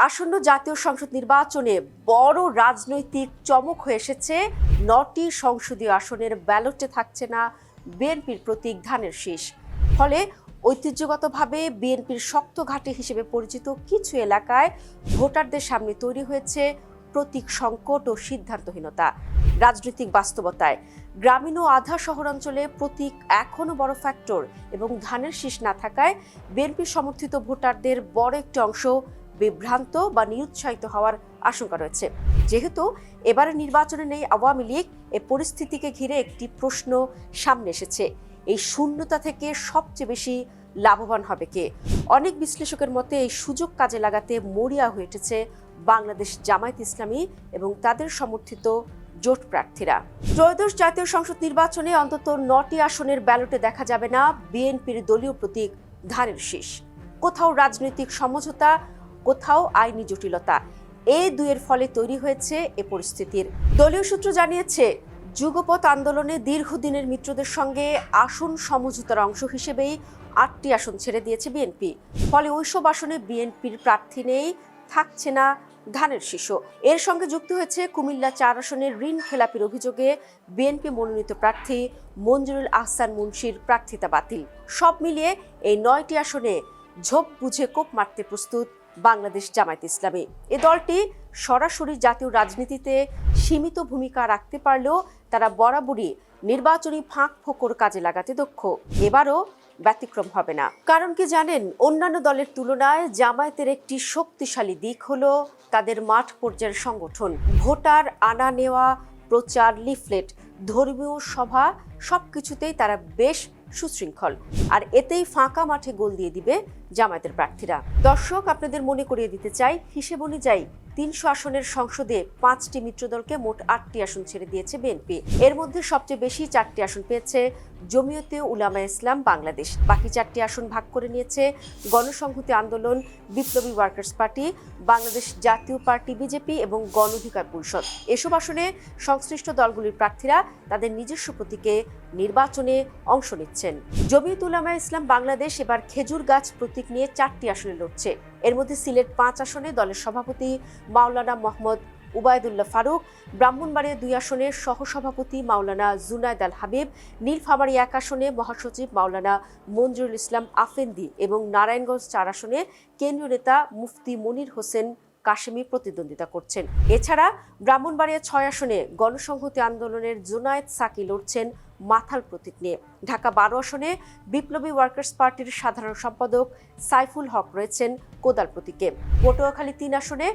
আসন্ন জাতীয় সংসদ নির্বাচনে বড় রাজনৈতিক চমক হয়ে এসেছে। ৯টি সংসদীয় আসনের ব্যালটে থাকছে না বিএনপির প্রতীক ধানের শীষ। ফলে ঐতিহ্যগতভাবে বিএনপির শক্ত ঘাঁটি হিসেবে পরিচিত কিছু এলাকায় ভোটারদের সামনে তৈরি হয়েছে প্রতীক সংকট ও সিদ্ধান্তহীনতা। রাজনৈতিক বাস্তবতায় গ্রামীণ ও আধা শহরাঞ্চলে প্রতীক এখনো বড় ফ্যাক্টর এবং ধানের শীষ না থাকায় বিএনপি সমর্থিত ভোটারদের বড় একটি অংশ বিভ্রান্ত বা নিরুৎসাহিত হওয়ার আশঙ্কা রয়েছে। যেহেতু এবারে নির্বাচনে নেই আওয়ামী লীগ, এ পরিস্থিতিকে ঘিরে একটি প্রশ্ন সামনে এসেছে, এই শূন্যতা থেকে সবচেয়ে বেশি লাভবান হবে কে? অনেক বিশ্লেষকের মতে এই সুযোগ কাজে লাগাতে মরিয়া হয়ে উঠেছে বাংলাদেশ জামায়াত ইসলামী এবং তাদের সমর্থিত জোট প্রার্থীরা। ত্রয়োদশ জাতীয় সংসদ নির্বাচনে অন্তত ৯টি আসনের ব্যালটে দেখা যাবে না বিএনপির দলীয় প্রতীক ধানের শীষ। কোথাও রাজনৈতিক সমঝোতা, কোথাও আইনি জটিলতা, এই দুইয়ের ফলে তৈরি হয়েছে এ পরিস্থিতির। দলীয় সূত্র জানিয়েছে, যুগপৎ আন্দোলনে দীর্ঘদিনের মিত্রদের সঙ্গে আসন সমঝোতার অংশ হিসেবেই ৮টি আসন ছেড়ে দিয়েছে বিএনপি। ফলে ওইসব আসনে বিএনপির প্রার্থী নেই, থাকছে না ধানের শীষ। এর সঙ্গে যুক্ত হয়েছে কুমিল্লা ৪ আসনের ঋণ খেলাপির অভিযোগে বিএনপি মনোনীত প্রার্থী মঞ্জুরুল আহসান মুন্সির প্রার্থিতা বাতিল। সব মিলিয়ে এই ৯টি আসনে ঝোপ বুঝে কোপ মারতে প্রস্তুত বাংলাদেশ জামায়াত ইসলামী। এ দলটি সরাসরি জাতীয় রাজনীতিতে সীমিত ভূমিকা রাখতে পারলেও তারা বরাবরই নির্বাচনী ফাঁক ফোকর কাজে লাগাতে দক্ষ। এবারও ব্যতিক্রম হবে না। কারণ কি জানেন, অন্যান্য দলের তুলনায় জামায়াতের একটি শক্তিশালী দিক হলো তাদের মাঠ পর্যায়ের সংগঠন। ভোটার আনা নেওয়া, প্রচার, লিফলেট, ধর্মীয় সভা সবকিছুতেই তারা বেশ সুশৃঙ্খল, আর এতেই ফাঁকা মাঠে গোল দিয়ে দিবে জামায়াতের প্রার্থীরা। দর্শক, আপনাদের মনে করিয়ে দিতে চাই, হিসেব অনুযায়ী ৩০০ আসনের সংসদে ৫টি মিত্রদলকে মোট ৮টি আসন ছেড়ে দিয়েছে বিএনপি। এর মধ্যে সবচেয়ে বেশি 4টি আসন পেয়েছে জমিয়তে উলামায়ে ইসলাম বাংলাদেশ। বাকি 4টি আসন ভাগ করে নিয়েছে গণসংহতি আন্দোলন, বিপ্লবী ওয়ার্কার্স পার্টি, বাংলাদেশ জাতীয় পার্টি বিজেপি এবং গণ অধিকার পরিষদ। এসব আসনে সংশ্লিষ্ট দলগুলির প্রার্থীরা তাদের নিজস্ব প্রতীকে নির্বাচনে অংশ নিচ্ছেন। জমিয়তে উলামায়ে ইসলাম বাংলাদেশ এবার খেজুর গাছ প্রতীক নিয়ে 4টি আসনে লড়ছে। এর মধ্যে সিলেট 5 আসনে দলের সভাপতি মাওলানা মোহাম্মদ উবায়দুল্লাহ ফারুক, ব্রাহ্মণবাড়িয়া 2 আসনে সহসভাপতি মাওলানা জুনায়েদ আল হাবিব, নীলফামারী 1 আসনে মহাসচিব মাওলানা মঞ্জুরুল ইসলাম আফেন্দি এবং নারায়ণগঞ্জ 4 আসনে কেন্দ্রীয় নেতা মুফতি মনির হোসেন কাশেমি প্রতিদ্বন্দ্বিতা করছেন। এছাড়া ব্রাহ্মণবাড়িয়া 6 আসনে গণসংহতি আন্দোলনের জুনায়েদ সাকি লড়ছেন মাথাল প্রতীক নিয়ে। ঢাকা 12 আসনে বিপ্লবী ওয়ার্কার্স পার্টির সাধারণ সম্পাদক সাইফুল হক রয়েছেন কোদাল প্রতীকে। পটুয়াখালী 3 আসনে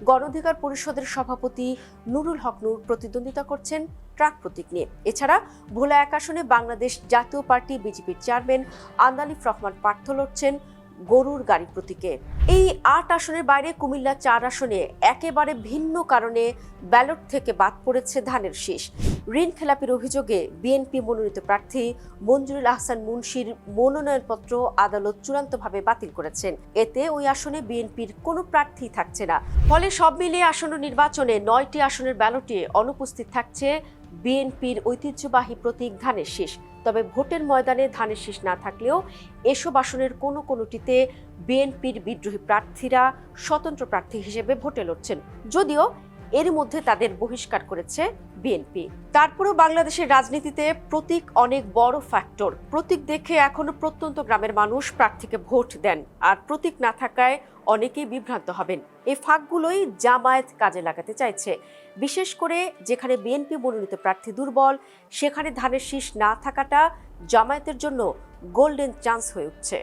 গণ অধিকার পরিষদের সভাপতি নুরুল হক নূর প্রতিদ্বন্দ্বিতা করছেন ট্রাক প্রতীক নিয়ে। এছাড়া ভোলা 1 আসনে বাংলাদেশ জাতীয় পার্টি বিজেপির চেয়ারম্যান আন্দালিফ রহমান পার্থ লড়ছেন গরুর গাড়ি প্রতীকে। এই 8 আসনের বাইরে কুমিল্লা 4 আসনে একেবারে ভিন্ন কারণে ব্যালট থেকে বাদ পড়েছে ধানের শীষ। ঋণ খেলাপির অভিযোগে বিএনপি মনোনীত প্রার্থী মঞ্জুরুল আহসান মুন্সির মনোনয়নপত্র আদালত চূড়ান্তভাবে বাতিল করেছেন। এতে ওই আসনে বিএনপির কোনো প্রার্থী থাকছে না। ফলে সব মিলিয়ে আসন্ন নির্বাচনে 9টি আসনের ব্যালটে অনুপস্থিত থাকছে বিএনপির ঐতিহ্যবাহী প্রতীক ধানের শীষ। তবে ভোটের ময়দানে ধানের শীষ না থাকলেও এসব আসনের কোনোটিতে বিএনপির বিদ্রোহী প্রার্থীরা স্বতন্ত্র প্রার্থী হিসেবে ভোটে লড়ছেন, যদিও এর মধ্যে তাদের বহিষ্কার করেছে বিএনপি। তারপরেও বাংলাদেশের রাজনীতিতে প্রতীক অনেক বড় ফ্যাক্টর। প্রতীক দেখে এখনো প্রত্যন্ত গ্রামের মানুষ প্রার্থীকে ভোট দেন, আর প্রতীক না থাকায় অনেকেই বিভ্রান্ত হবেন। এই ফাঁকগুলোই জামায়াত কাজে লাগাতে চাইছে। বিশেষ করে যেখানে বিএনপি মনোনীত প্রার্থী দুর্বল, সেখানে ধানের শীষ না থাকাটা জামায়াতের জন্য গোল্ডেন চান্স হয়ে উঠছে।